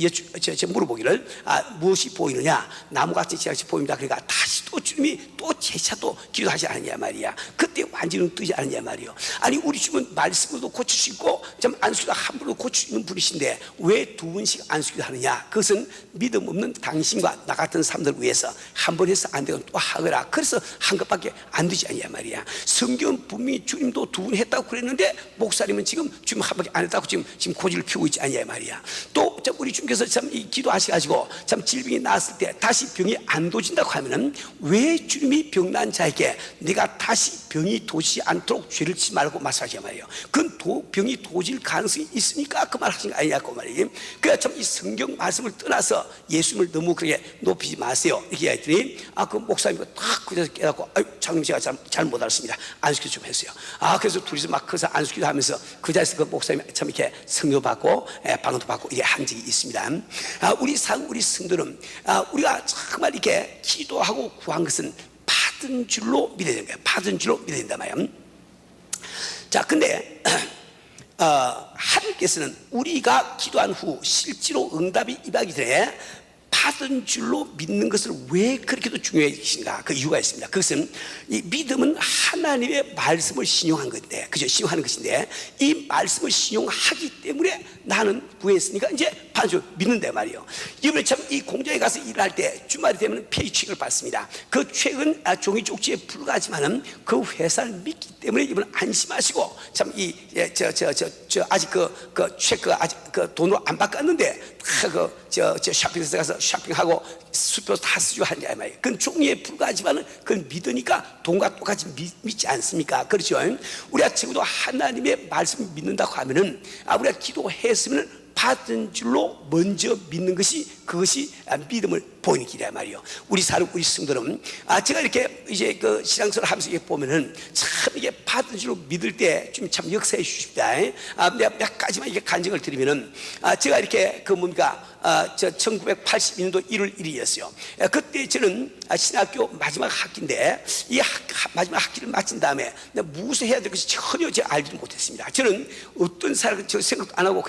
무엇이 보이느냐, 나무같이 지각이 보입니다. 그러니까 다시 또 주님이 또 제차 또 기도하지 않느냐 말이야. 그때 완전히 눈 뜨지 않느냐 말이요. 아니 우리 주님은 말씀으로도 고칠 수 있고 좀 안수기도 함부로 고칠 수 있는 분이신데 왜 두 번씩 안수기도 하느냐? 그것은 믿음 없는 당신과 나 같은 사람들을 위해서 한 번 해서 안 되면 또 하거라. 그래서 한 것밖에 안 되지 않냐 말이야. 성경은 분명히 주님도 두 번 했다고 그랬는데 목사님은 지금 주님 한 번밖에 안 했다고 지금 고집을 피우고 있지 않냐 말이야. 또 우리 주님께서 참 이 기도하셔가지고 참 질병이 나았을 때 다시 병이 안 도진다고 하면은 왜 주님이 병난 자에게 네가 다시 병이 도지지 않도록 죄를 지지 말고 말씀하시냐 말이에요. 그건 병이 도질 가능성이 있으니까 그 말 하신 거 아니냐고 말이에요. 그러니까 참 이 성경 말씀을 떠나서 예수님을 너무 그렇게 높이지 마세요. 이렇게 했더니 그 목사님이 딱 그래서 깨닫고 장님 제가 잘못 알았습니다. 안수기도 좀 했어요. 그래서 둘이서 막 거기서 안수기도 하면서 그 자리에서 그 목사님이 참 이렇게 성료 받고 방언도 받고 이게 한 적이 있습니다. 우리 성도는 우리가 정말 이렇게 기도하고 구한 것은 받은 줄로 믿어야 되는 거예요. 받은 줄로 믿어야 된단 말이에요. 자, 근데 하나님께서는 우리가 기도한 후 실제로 응답이 임하기 전에 받은 줄로 믿는 것을 왜 그렇게도 중요해 계신가? 그 이유가 있습니다. 그것은 이 믿음은 하나님의 말씀을 신용한 건데, 그죠? 신용하는 것인데, 이 말씀을 신용하기 때문에 나는 구했으니까 이제 받은 줄 믿는다 말이에요. 이번에 참 이 공장에 가서 일할 때 주말이 되면 페이첵을 받습니다. 그 책은 종이 쪽지에 불과하지만은 그 회사를 믿기 때문에 이번 안심하시고 참 아직 책 아직 돈으로 안 바꿨는데 쇼핑센터 가서 쇼핑하고 수표 다 쓰고 하냐 말이에요. 그건 종이에 불과하지만은 그건 믿으니까 돈과 똑같이 믿지 않습니까? 그렇죠? 우리가 적어도 하나님의 말씀을 믿는다고 하면은 우리가 기도했으면 받은 줄로 먼저 믿는 것이 그것이 믿음을 보이는 길이야 말이요. 우리 성도는 제가 이렇게 이제 그 신앙생활을 하면서 이렇게 보면은 참 이게 받은 줄로 믿을 때 좀 참 역사해 주십니다. 내가 몇 가지만 이렇게 간증을 드리면은 제가 이렇게 1982년도 1월 1일이었어요. 그때 저는 신학교 마지막 학기인데 이 마지막 학기를 마친 다음에 무엇을 해야 될 것이 전혀 제가 알지도 못했습니다. 저는 어떤 사람을 생각도 안 하고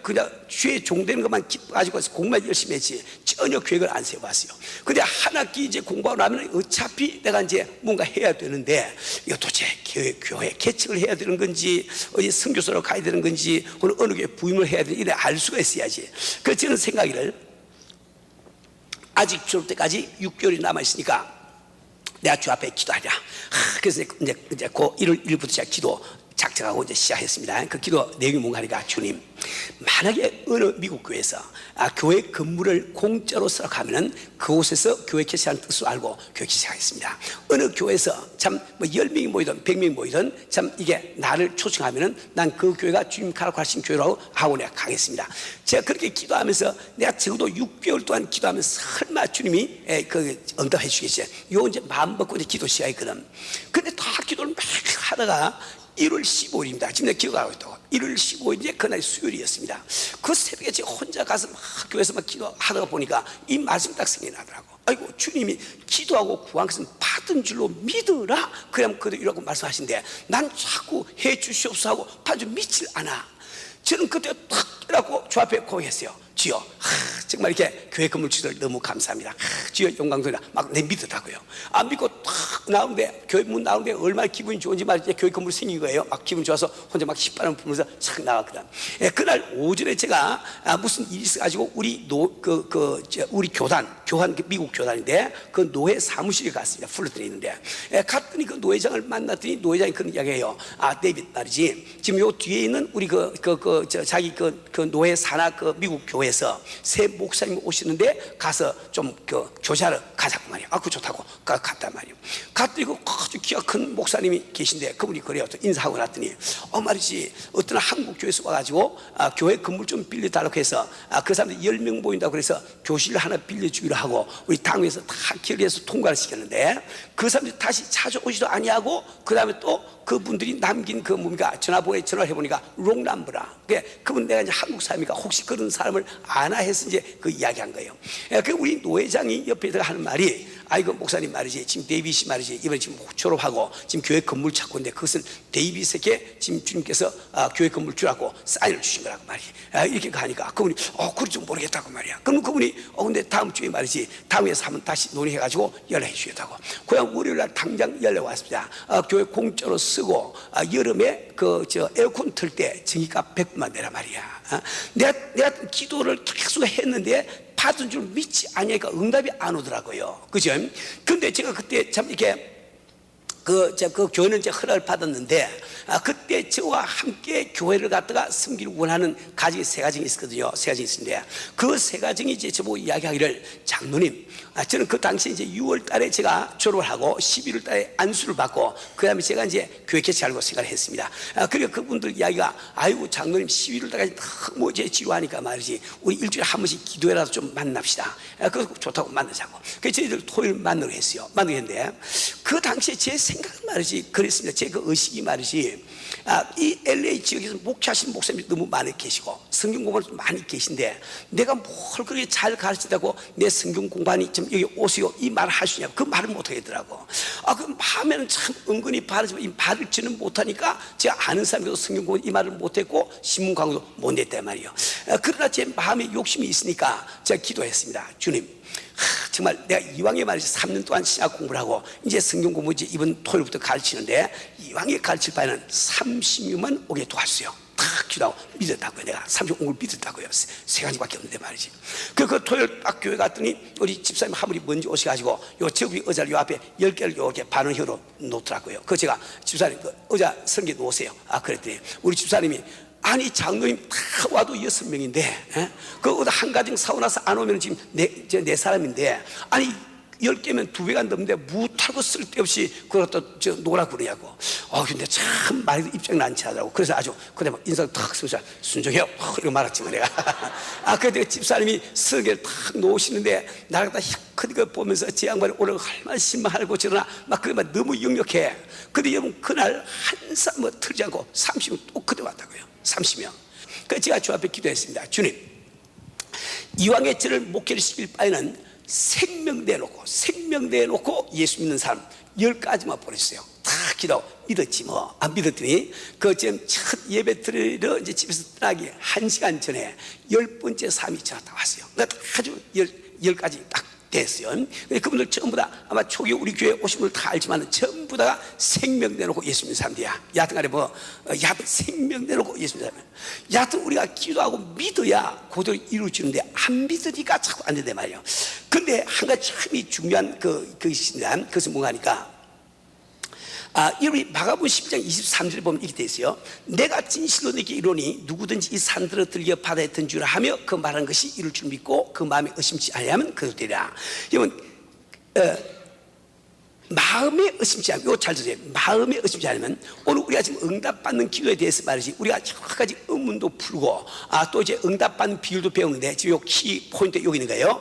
그냥 주의 종되는 것만 기뻐가지고 공부만 열심히 했지 전혀 계획을 안 세워봤어요. 근데 한 학기 이제 공부하고 나면 어차피 내가 이제 뭔가 해야 되는데 이거 도대체 교회 개척을 해야 되는 건지 어디 선교소로 가야 되는 건지 어느 교회 부임을 해야 되는지 이래 알 수가 있어야지. 그래서 저는 생각이를 아직 졸업 때까지 6개월이 남아있으니까 내가 주 앞에 기도하자. 그래서 이제 그 1월 1일부터 제가 기도 작정하고 이제 시작했습니다. 그 기도 내용이 뭔가 하니까 주님, 만약에 어느 미국 교회에서 교회 건물을 공짜로 쓰라고 그곳에서 교회 개최하는 뜻을 알고 교회 개최하겠습니다. 어느 교회에서 참 10명이 모이든 100명이 모이든 참 이게 나를 초청하면은 난 그 교회가 주님 가라고 하신 교회라고 하고 내가 가겠습니다. 제가 그렇게 기도하면서 내가 적어도 6개월 동안 기도하면서 설마 주님이 응답해 주겠지. 요 이제 마음 먹고 이제 기도 시작했거든. 근데 다 기도를 막 하다가 1월 15일입니다. 지금 내가 기도하고 있다고. 1월 15일이 그날 수요일이었습니다. 그 새벽에 제가 혼자 가서 막 교회에서 막 기도하다가 보니까 이 말씀이 딱 생각나더라고. 아이고, 주님이 기도하고 구한 것은 받은 줄로 믿으라. 그러면 그대로 말씀하신데 난 자꾸 해 주시옵소서 하고 받은 줄 믿질 않아. 저는 그때 딱 깨닫고 주 앞에 고백했어요. 주여, 정말 이렇게 교회 건물 주셔서 너무 감사합니다. 주여 영광소리라 막 내 믿었다고요. 안 믿고 딱 나오는데 교회 문 나오는데 얼마나 기분이 좋은지 말이지. 교회 건물 생긴 거예요. 막 기분 좋아서 혼자 막 휘바람 불면서 착 나왔거든. 그날 오전에 제가 무슨 일이 있어가지고 우리 우리 교단 미국 교단인데 그 노회 사무실에 갔습니다. 플러트에 있는데 갔더니 그 노회장을 만났더니 노회장이 그런 이야기해요. 데이빗 말이지. 지금 요 뒤에 있는 우리 자기 노회 산하 미국 교회에서 새 목사님 오시는데 가서 좀 교제하러 가자고 말이에요. 그거 좋다고 갔단 말이에요. 갔더니 아주 키가 큰 목사님이 계신데 그분이 그래요. 또 인사하고 났더니 말이지 어떤 한국 교회에서 와가지고 교회 건물 좀 빌려달라고 해서 그 사람들 10명 모인다고 그래서 교실을 하나 빌려주기로 하고 우리 당에서 다 결의해서 통과를 시켰는데 그 사람들이 다시 찾아오지도 아니하고 그 다음에 또 그분들이 남긴 그 뭡니까 전화번호에 전화를 해보니까 롱남브라. 그분 내가 이제 한국 사람이니까 혹시 그런 사람을 아나 해서 이제 그 이야기한 거예요. 그 우리 노회장이 옆에서 하는 말이 아이고 목사님 말이지 지금 데이빗이 말이지 이번에 지금 졸업하고 지금 교회 건물 찾고 있는데 그것은 데이빗에게 지금 주님께서 교회 건물 주라고 사인을 주신 거라고 말이야. 이렇게 가니까 그분이 그걸 좀 모르겠다고 말이야. 그럼 그분이 근데 다음 주에 말이지 다음 회에서 한번 다시 논의해가지고 연락해 주겠다고. 그냥 월요일날 당장 연락 왔습니다. 교회 공짜로 쓰고 여름에 에어컨 틀 때 전기값 100분만 내라 말이야. 내가 기도를 계속 했는데 받은 줄 믿지 않으니까 응답이 안 오더라고요. 그죠? 근데 제가 그때 참 이렇게 그 교회는 이제 허락을 받았는데 그때 저와 함께 교회를 갔다가 섬기를 원하는 가정이 세 가정이 있었거든요. 세 가정이 있었는데 그 세 가정이 이제 저보고 이야기하기를 장로님, 저는 그 당시에 이제 6월 달에 제가 졸업을 하고 11월 달에 안수를 받고 그 다음에 제가 이제 교회 개최하려고 생각을 했습니다. 그러니까 그분들 이야기가 아이고 장로님 11월 달까지 너무 제 지루하니까 말이지 우리 일주일에 한 번씩 기도회라도 좀 만납시다. 그래서 좋다고 만나자고. 그래서 저희들 토요일 만나기로 했어요. 만나기로 했는데 그 당시에 제 생각은 말이지 그랬습니다. 제 그 의식이 말이지 이 LA 지역에서 목회하신 목사님이 너무 많이 계시고 성경 공부를 많이 계신데 내가 뭘 그렇게 잘 가르친다고 내 성경 공부하니 좀 여기 오세요 이 말을 할 수 있냐 그 말을 못 하겠더라고. 그 마음에는 참 은근히 바르지만 이 말을 지는 못하니까 제가 아는 사람도 성경 공부 이 말을 못했고 신문 광고도 못 냈단 말이에요. 그러나 제 마음에 욕심이 있으니까 제가 기도했습니다. 주님 정말 내가 이왕에 말이지 3년 동안 신학 공부를 하고 이제 성경 공부 이제 이번 토요일부터 가르치는데 이왕에 가르칠 바에는 30명만 오게 도와주세요. 딱 기도하고 믿었다고요. 내가 30명 온 걸 믿었다고요. 세 가지밖에 없는데 말이지. 그 토요일 딱 교회 갔더니 우리 집사님 한 분이 먼저 오셔가지고 요 저기 의자를 요 앞에 10개를 이렇게 반응형으로 놓더라고요. 그 제가 집사님 그 의자 성게 놓으세요. 그랬더니 우리 집사님이 아니 장로님 다 와도 6명인데 그거 한 가정 사고 나서 안 오면 지금 네 사람인데 아니 10개면 2배가 넘는데 무타고 쓸데없이 그걸 갖다 놓으라 그러냐고. 근데 참 말이 입장이 난치 하더라고. 그래서 아주 그때 막 인상 탁 쓰면서 순종해요 이렇게 말했지만 내가 그때 집사님이 성게를 탁 놓으시는데 나를 갖다 큰 거 보면서 제 양반이 오늘 할만 실망하고 저러나 막 그게 막 너무 역력해. 근데 여러분 그날 한 사람 뭐 틀지 않고 30명 또 그때 왔다고요. 30명. 그래서 제가 주 앞에 기도했습니다. 주님 이왕에 저를 목회를 시킬 바에는 생명 내놓고 예수 믿는 사람 10가지만 보내주세요. 다 기도 믿었지 뭐. 안 믿었더니 그 지금 첫 예배 드리러 이제 집에서 떠나기 1시간 전에 10번째 사람이 전화 왔어요. 그러니까 아주 10가지 딱 됐어요. 그분들 전부 다 아마 초기 우리 교회 오신 분들 다 알지만 전부 다가 생명 내놓고 예수 믿는 사람들이야. 여하튼간에 여하튼 생명 내놓고 예수 믿는 사람. 여하튼 우리가 기도하고 믿어야 그대로 이루어지는데 안 믿으니까 자꾸 안 된단 말이에요. 근데 한 가지 참 중요한 그것입니다. 그것은 뭔가 하니까 우리 마가복음 10장 23절에 보면 이렇게 되어 있어요. 내가 진실로 너에게 이르노니 누구든지 이 산들을 들려 바다에 던지라 하며 그 말하는 것이 이룰 줄 믿고 그 마음에 의심치 아니하면 그대로 되리라. 여러분 마음에 의심치 않으면, 이거 잘 들으세요. 마음에 의심치 않으면 오늘 우리가 지금 응답받는 기도에 대해서 말이지 우리가 여러 가지 의문도 풀고 또 이제 응답받는 비율도 배우는데 지금 요 키 포인트 여기 있는 거예요.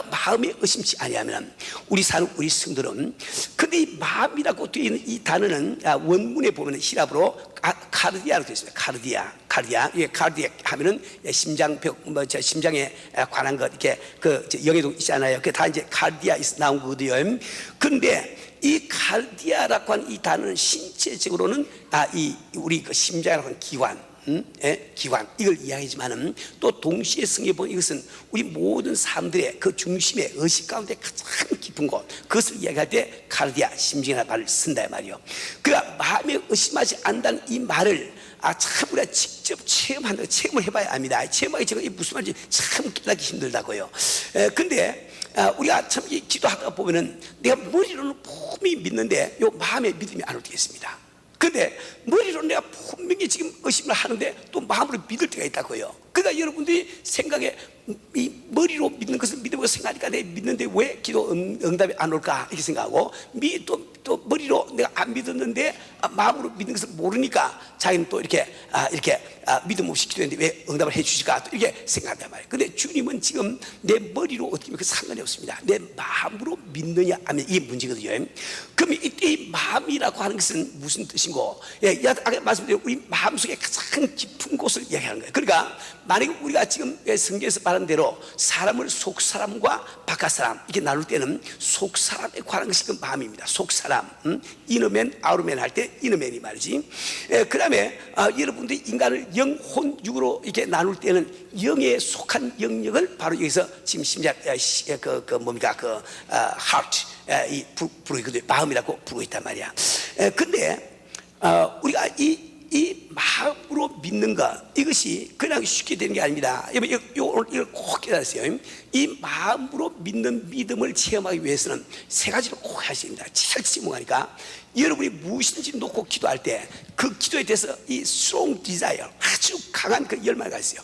마음에 의심치 아니하면 우리 사는 우리 성들은 근데 이 마음이라고 되어 있는 이 단어는 원문에 보면 히랍으로 카르디아로 되어 있습니다. 카르디아 하면은 심장벽 심장에 관한 것 이렇게 영해도 있잖아요. 그게 다 이제 카르디아 나온 거거든요. 근데 이 카르디아라고 하는 이 단어는 신체적으로는 이 우리 그 심장이라고 하는 기관 이걸 이야기하지만은 또 동시에 성경에 보면 이것은 우리 모든 사람들의 그 중심의 의식 가운데 가장 깊은 곳 그것을 이야기할 때 카르디아 심장이라는 말을 쓴다 말이요. 그러니까 마음에 의심하지 않는다는 이 말을 참 우리가 직접 체험을 해봐야 합니다. 체험하기 전에 무슨 말인지 참 깨닫기 힘들다고요. 근데 우리가 참 기도하다 보면은 내가 머리로는 분명히 믿는데 요 마음에 믿음이 안 오겠습니다. 근데 머리로 내가 분명히 지금 의심을 하는데 또 마음으로 믿을 때가 있다고요. 그러니까 여러분들이 생각에 이 머리로 믿는 것을 믿음으로 생각하니까 내가 믿는데 왜 기도 응답이 안 올까 이렇게 생각하고 또 머리로 내가 안 믿었는데 마음으로 믿는 것을 모르니까 자기는 또 이렇게 믿음 없이 기도했는데 왜 응답을 해주실까 또 이렇게 생각한단 말이에요. 근데 주님은 지금 내 머리로 어떻게 보면 그 상관이 없습니다. 내 마음으로 믿느냐 하면 이게 문제거든요. 그럼 이때 이 마음이라고 하는 것은 무슨 뜻인고? 아까 말씀드린 우리 마음속에 가장 깊은 곳을 이야기하는 거예요. 그러니까 만약에 우리가 지금 성경에서 말한 대로 사람을 속사람과 바깥사람 이렇게 나눌 때는 속사람에 관한 것이 그 마음입니다. 속사람, 이너맨, 아우터맨 할 때 이너맨이 말이지. 그 다음에 여러분들이 인간을 영, 혼, 육으로 이렇게 나눌 때는 영에 속한 영역을 바로 여기서 지금 심장, 뭡니까, heart, 부르고 있거든요. 마음이라고 부르고 있단 말이야. 근데 우리가 이 마음으로 믿는 것 이것이 그냥 쉽게 되는 게 아닙니다. 이걸 꼭 깨달으세요. 이 마음으로 믿는 믿음을 체험하기 위해서는 세 가지를 꼭 하셔야 됩니다. 제일 지목하니까 여러분이 무엇인지 놓고 기도할 때 그 기도에 대해서 이 strong desire 아주 강한 그 열망을 가지세요.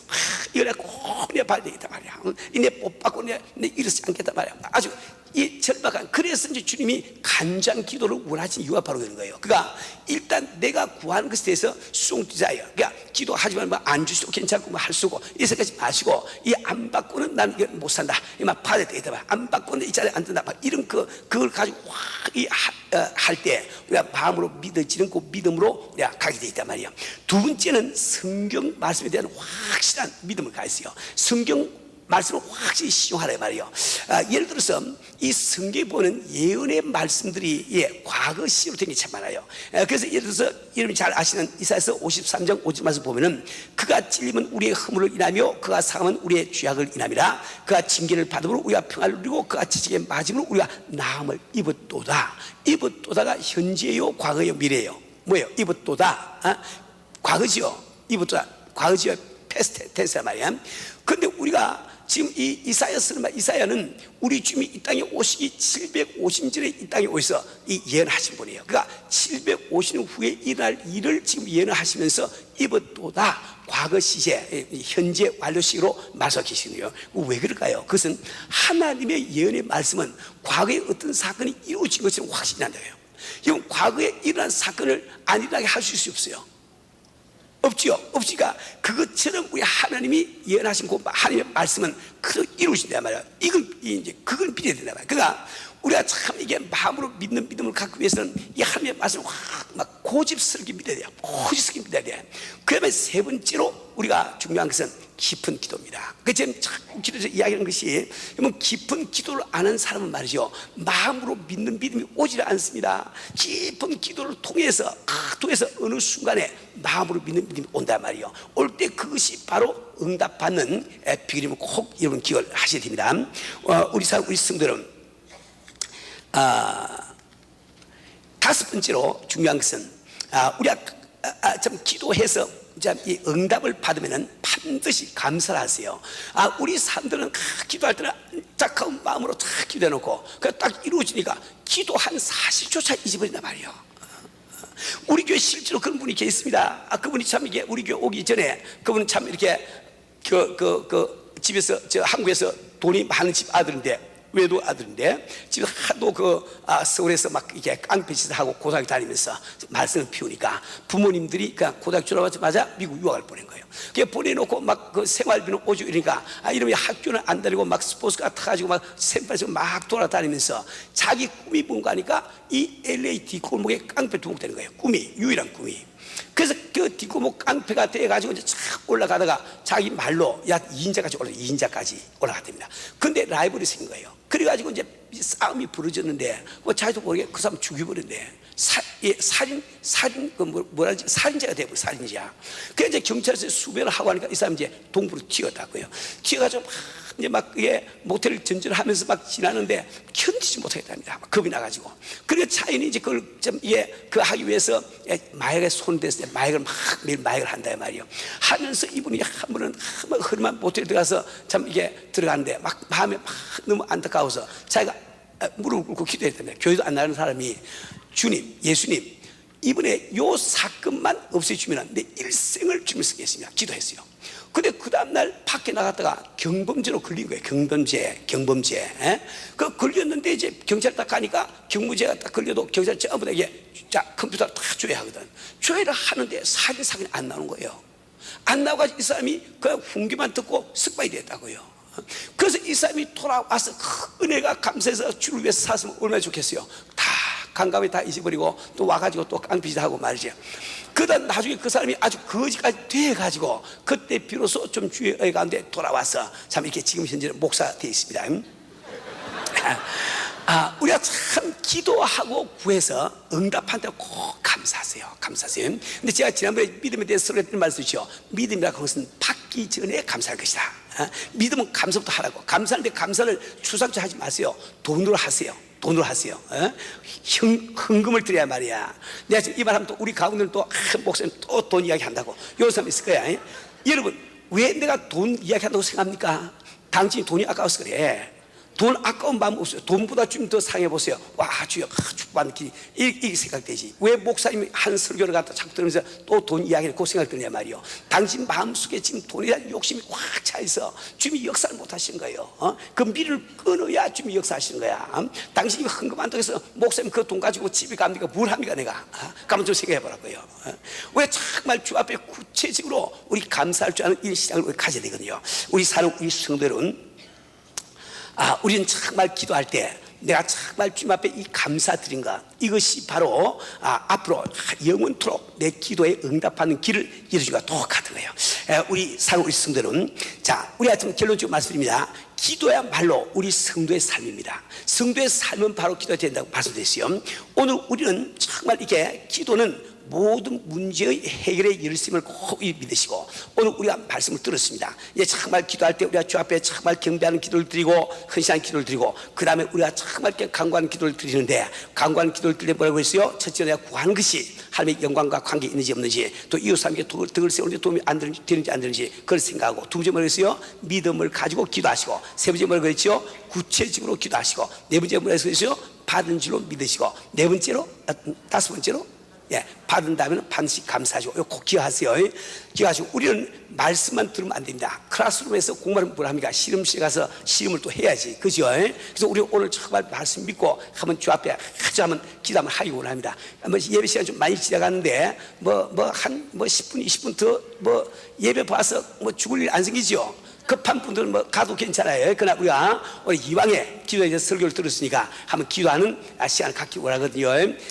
이걸 꼭 내가 봐야 되겠다 말이야. 내 못 받고 내 이렇지 않겠다 말이야. 아주 이 절박한, 그래서 이제 주님이 간장 기도를 원하신 이유가 바로 그런 거예요. 그러니까 일단 내가 구하는 것에 대해서 strong desire, 그러니까 기도하지만 뭐 안 주셔도 괜찮고 뭐 할 수고 이 생각하지 마시고, 이 안 받고는 난 이거 못 산다, 막 받아야 되겠다, 안 받고는 이 자리에 안 든다, 막 이런 그걸 가지고 할 때 우리가 마음으로 믿어지는 그 믿음으로 우리가 가게 돼 있단 말이에요. 두 번째는 성경 말씀에 대한 확실한 믿음을 가지세요. 성경 말씀을 확실히 시용하라 말이에요. 예를 들어서 이 성경에 보는 예언의 말씀들이 과거 시로 된 게 참 많아요. 그래서 예를 들어서 여러분이 잘 아시는 이사야서 53장 5절 말씀 보면은 그가 찔림은 우리의 허물을 인하며 그가 상함은 우리의 죄악을 인함이라. 그가 징계를 받음으로 우리가 평안을 누리고 그가 지식에 맞음으로 우리가 나음을 입었도다. 입었도다가 현재요 과거요 미래요. 뭐예요? 입었도다. 과거지요. 입었도다. 과거지요. 패스트 텐스란 말이야. 그런데 우리가 지금 이 이사야는 우리 주님이 이 땅에 오시기 750년에 이 땅에 오셔서 이 예언하신 분이에요. 그러니까 750년 후에 일어날 일을 지금 예언하시면서 입었도다 과거 시제 현재 완료식으로 말씀하고 계시는 거예요. 왜 그럴까요? 그것은 하나님의 예언의 말씀은 과거에 어떤 사건이 이루어진 것처럼 확신이 난다 거예요. 이건 과거에 일어난 사건을 안 일어나게 하실 수 없어요. 없지요. 없으니까 그것처럼 우리 하나님이 예언하신 그 하나님의 말씀은 그대로 이루어진단 말이야. 이걸 이제 그걸 믿어야 된단 말이야. 그러니까 우리가 참 이게 마음으로 믿는 믿음을 갖기 위해서는 이 하나님의 말씀을 막 고집스럽게 믿어야 돼요. 고집스럽게 믿어야 돼. 그다음에 세 번째로 우리가 중요한 것은 깊은 기도입니다. 그 지금 자꾸 기도에서 이야기하는 것이, 깊은 기도를 아는 사람은 말이죠, 마음으로 믿는 믿음이 오지 않습니다. 깊은 기도를 통해서 어느 순간에 마음으로 믿는 믿음이 온단 말이에요. 올 때 그것이 바로 응답받는 비결임을 꼭 여러분 기억을 하셔야 됩니다. 우리 성도들은 다섯 번째로 중요한 것은 우리가 좀 기도해서 이 응답을 받으면 반드시 감사를 하세요. 우리 사람들은 기도할 때는 착한 마음으로 딱 기도해놓고 딱 이루어지니까 기도한 사실조차 잊어버린단 말이에요. 우리 교회 실제로 그런 분이 계십니다. 그분이 참 이게 우리 교회 오기 전에 그분은 참 이렇게 집에서 한국에서 돈이 많은 집 아들인데, 외도 아들인데 집에서 하도 서울에서 막 이렇게 깡패짓을 하고 고등학교 다니면서 말씀을 피우니까 부모님들이 고등학교 졸업하자마자 미국 유학을 보낸 거예요. 그게 보내놓고 막 생활비는 오죠. 이러니까 이러면 학교는 안 다니고 막 스포츠카 타가지고 막 샌프란시스코 막 돌아다니면서 자기 꿈이 뭔가 하니까 이 LA 뒷골목에 깡패 두목 되는 거예요. 유일한 꿈이. 그래서 그 뒷골목 깡패가 돼가지고 이제 쫙 올라가다가 자기 말로 약 2인자까지 올라갔답니다. 근데 라이벌이 생긴 거예요. 그래가지고 이제 싸움이 벌어졌는데 자기도 모르게 그 사람 죽여버렸네. 살인자가 되고 살인자. 그래서 이제 경찰서에 수배를 하고 하니까 이 사람 이제 동부로 튀어갔다고요. 튀어가지고 막 모텔을 전전하면서 막 지나는데 견디지 못하겠답니다. 막 겁이 나가지고. 그래서 자인이 이제 그걸 그 하기 위해서 마약에 손댔을 때 매일 마약을 한다 말이에요. 하면서 이분이 한 번은 흐름한 모텔에 들어가서 참 이게 들어가는데 막 마음에 막 너무 안타까워서 자기가 무릎을 꿇고 기도했답니다. 교회도 안 나가는 사람이, 주님, 예수님, 이번에 요 사건만 없애주면 내 일생을 주님을 쓰겠습니다. 기도했어요. 근데 그 다음날 밖에 나갔다가 경범죄로 걸린 거예요. 경범죄. 그 걸렸는데 이제 경찰 딱 가니까 경무죄가 딱 걸려도 경찰 전부 다 이게 컴퓨터를 다 조회하거든. 조회를 하는데 살인 사건이 안 나오는 거예요. 안 나와가지고 이 사람이 그냥 훈계만 듣고 석방이 됐다고요. 그래서 이 사람이 돌아와서 그 은혜가 감사해서 주를 위해서 살았으면 얼마나 좋겠어요. 다 감감에 다 잊어버리고 또 와가지고 또 깡피짓 하고 말이죠. 그러다 나중에 그 사람이 아주 거지까지 돼가지고 그때 비로소 좀 주의 의 가운데 돌아와서 참 이렇게 지금 현재는 목사 되어 있습니다. 우리가 참 기도하고 구해서 응답한다고 꼭 감사하세요. 감사하세요. 근데 제가 지난번에 믿음에 대해서 설교했던 말씀이죠. 믿음이라고 것은 받기 전에 감사할 것이다. 믿음은 감사부터 하라고. 감사하는데 감사를 추상적으로 하지 마세요. 돈으로 하세요. 돈으로 하세요. 헌금을 드려야 말이야. 내가 지금 이 말하면 또 우리 가운데는 또 목사님 또 돈 이야기 한다고 이런 사람 있을 거야. 여러분, 왜 내가 돈 이야기 한다고 생각합니까? 당신이 돈이 아까워서 그래. 돈 아까운 마음 없어요. 돈보다 좀 더 상해보세요. 와, 주여, 축복받는 길. 이렇게 생각되지. 왜 목사님이 한 설교를 갖다 자꾸 들으면서 또 돈 이야기를 그 생각을 드냐 말이요. 당신 마음속에 지금 돈에 대한 욕심이 확 차있어. 주님이 역사를 못 하시는 거예요. 그 미를 끊어야 주님이 역사하시는 거야. 당신이 헌금한다고 해서 목사님 그 돈 가지고 집에 갑니까? 뭘 합니까 내가? 가만 좀 생각해 보라고요. 왜 정말 주 앞에 구체적으로 우리 감사할 줄 아는 일시장을 가져야 되거든요. 우리 사는 우리 성도들은 우리는 정말 기도할 때 내가 정말 주님 앞에 이 감사드린 것, 이것이 바로 앞으로 영원토록 내 기도에 응답하는 길을 열어주기가 똑같은 거예요. 우리 사는 우리 성도들은, 자, 우리가 좀 결론적으로 말씀드립니다. 기도야말로 우리 성도의 삶입니다. 성도의 삶은 바로 기도가 된다고 말씀드렸어요. 오늘 우리는 정말 이게 기도는 모든 문제의 해결의 열심을 꼭 믿으시고, 오늘 우리가 말씀을 들었습니다. 이제 정말 기도할 때 우리가 주 앞에 정말 경배하는 기도를 드리고 헌신하는 기도를 드리고, 그 다음에 우리가 정말 간구하는 기도를 드리는데, 간구하는 기도를 드릴 때 뭐라고 했어요? 첫째, 내가 구하는 것이 하나님의 영광과 관계 있는지 없는지, 또 이웃 사람에게 덕을 세우는데 도움이 안 되는지 안 되는지 그걸 생각하고, 두 번째 뭐라고 했어요? 믿음을 가지고 기도하시고, 세 번째 뭐라고 했죠? 구체적으로 기도하시고, 네 번째 뭐라고 했어요? 받은 줄로 믿으시고, 네 번째로, 다섯 번째로 받은 다음에는 반드시 감사하시고, 이거 꼭 기억하세요. 기억하시고, 우리는 말씀만 들으면 안 됩니다. 클래스룸에서 공부하면 뭘 합니까? 실험실에 가서 실험을 또 해야지. 그죠? 그래서 우리 오늘 정말 말씀 믿고 한번 주 앞에 아주 한번 기도 한번 하기 원합니다. 예배 시간 좀 많이 지나가는데, 한 10분, 20분 더 예배 봐서 죽을 일 안 생기죠? 급한 분들은 가도 괜찮아요. 그러나 우리가 오늘 이왕에 기도에 대해서 설교를 들었으니까 한번 기도하는 시간을 갖기 원하거든요.